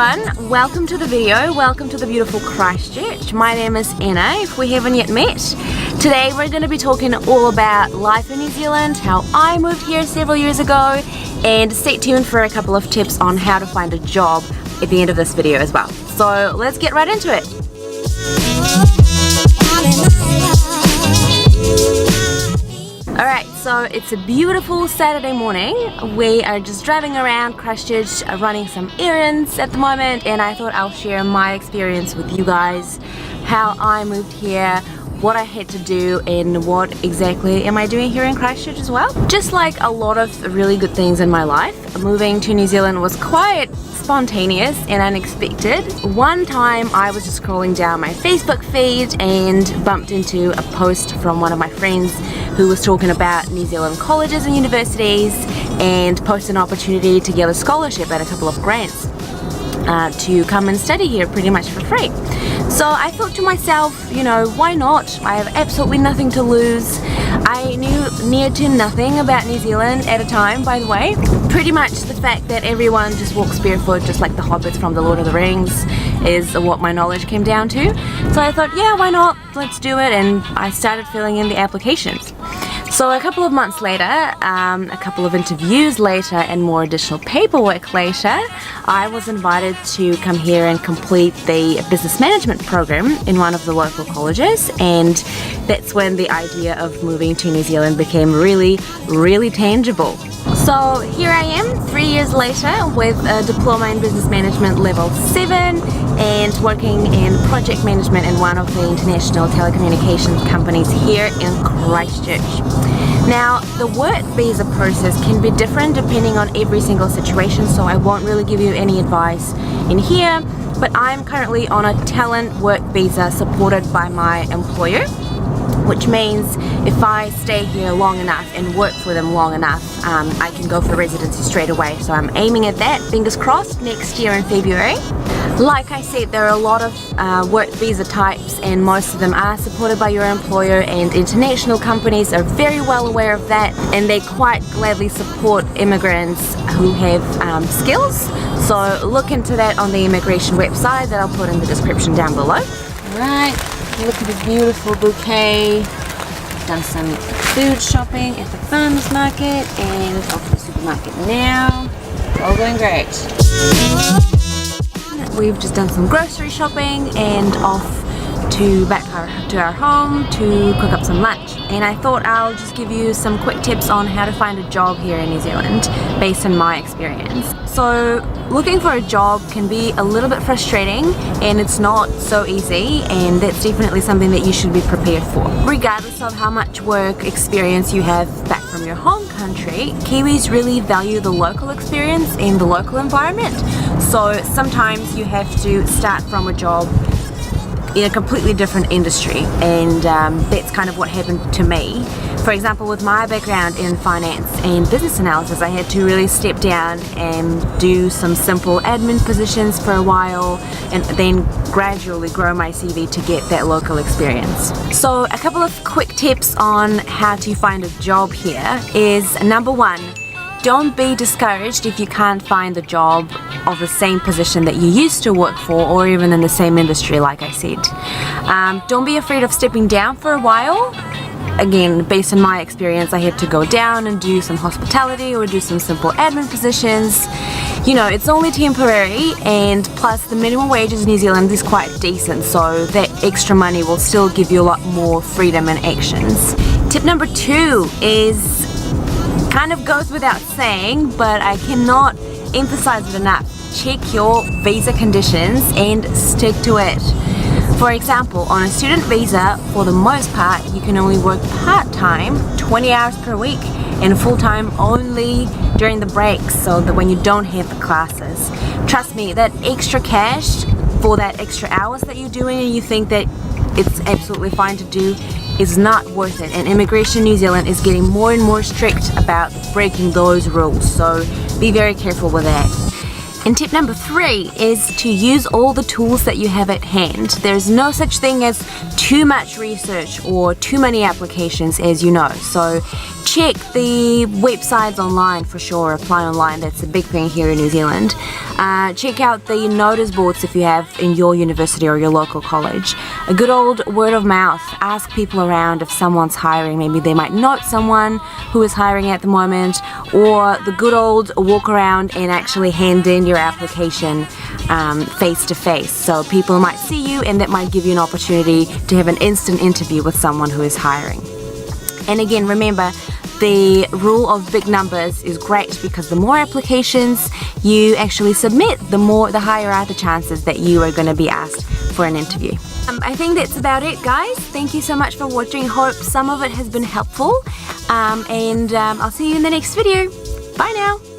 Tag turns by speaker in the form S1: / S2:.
S1: everyone, welcome to the video, welcome to the beautiful Christchurch. My name is Anna, if we haven't yet met. Today we're going to be talking all about life in New Zealand, how I moved here several years ago, and stay tuned for a couple of tips on how to find a job at the end of this video as well. So let's get right into it. Alright, so it's a beautiful Saturday morning. We are just driving around Christchurch, running some errands at the moment, and I thought I'll share my experience with you guys, how I moved here, what I had to do, and what exactly am I doing here in Christchurch as well. Just like a lot of really good things in my life, moving to New Zealand was quite spontaneous and unexpected. One time I was just scrolling down my Facebook feed and bumped into a post from one of my friends who was talking about New Zealand colleges and universities and posted an opportunity to get a scholarship and a couple of grants to come and study here pretty much for free. So I thought to myself, you know, why not? I have absolutely nothing to lose. I knew near to nothing about New Zealand at a time, by the way. Pretty much the fact that everyone just walks barefoot, just like the hobbits from the Lord of the Rings, is what my knowledge came down to. So I thought, yeah, why not? Let's do it, and I started filling in the applications. So a couple of months later, a couple of interviews later, and more additional paperwork later, I was invited to come here and complete the business management program in one of the local colleges, and that's when the idea of moving to New Zealand became really, really tangible. So here I am 3 years later with a diploma in business management level 7 and working in project management in one of the international telecommunications companies here in Christchurch. Now, the work visa process can be different depending on every single situation, so I won't really give you any advice in here, but I'm currently on a talent work visa supported by my employer, which means if I stay here long enough and work for them long enough, I can go for residency straight away. So I'm aiming at that, fingers crossed, next year in February. Like I said, there are a lot of work visa types, and most of them are supported by your employer, and international companies are very well aware of that, and they quite gladly support immigrants who have skills. So look into that on the immigration website that I'll put in the description down below. Right. Look at this beautiful bouquet. Done some food shopping at the farmers market and off to the supermarket now. All going great. We've just done some grocery shopping and off back to our home to cook up some lunch. And I thought I'll just give you some quick tips on how to find a job here in New Zealand based on my experience. So looking for a job can be a little bit frustrating, and it's not so easy, and that's definitely something that you should be prepared for. Regardless of how much work experience you have back from your home country, Kiwis really value the local experience and the local environment. So sometimes you have to start from a job in a completely different industry, and that's kind of what happened to me. For example, with my background in finance and business analysis, I had to really step down and do some simple admin positions for a while, and then gradually grow my CV to get that local experience. So a couple of quick tips on how to find a job here is, number one, don't be discouraged if you can't find a job of the same position that you used to work for, or even in the same industry, like I said. Don't be afraid of stepping down for a while. Again, based on my experience, I had to go down and do some hospitality or do some simple admin positions. You know, it's only temporary, and plus the minimum wages in New Zealand is quite decent, so that extra money will still give you a lot more freedom and actions. Tip number 2 is, kind of goes without saying, but I cannot emphasize it enough. Check your visa conditions and stick to it. For example, on a student visa, for the most part, you can only work part-time, 20 hours per week, and full-time only during the breaks, so that when you don't have the classes. Trust me, that extra cash for that extra hours that you're doing and you think that it's absolutely fine to do is not worth it, and Immigration New Zealand is getting more and more strict about breaking those rules, so be very careful with that. And tip number 3 is to use all the tools that you have at hand. There's no such thing as too much research or too many applications, as you know. So check the websites online for sure. Apply online, that's a big thing here in New Zealand. Check out the notice boards if you have in your university or your local college. A good old word of mouth. Ask people around if someone's hiring. Maybe they might know someone who is hiring at the moment, or the good old walk around and actually hand in your application face to face. So people might see you, and that might give you an opportunity to have an instant interview with someone who is hiring. And again, remember, the rule of big numbers is great because the more applications you actually submit, the higher are the chances that you are going to be asked for an interview. I think that's about it, guys. Thank you so much for watching. Hope some of it has been helpful, and I'll see you in the next video. Bye now.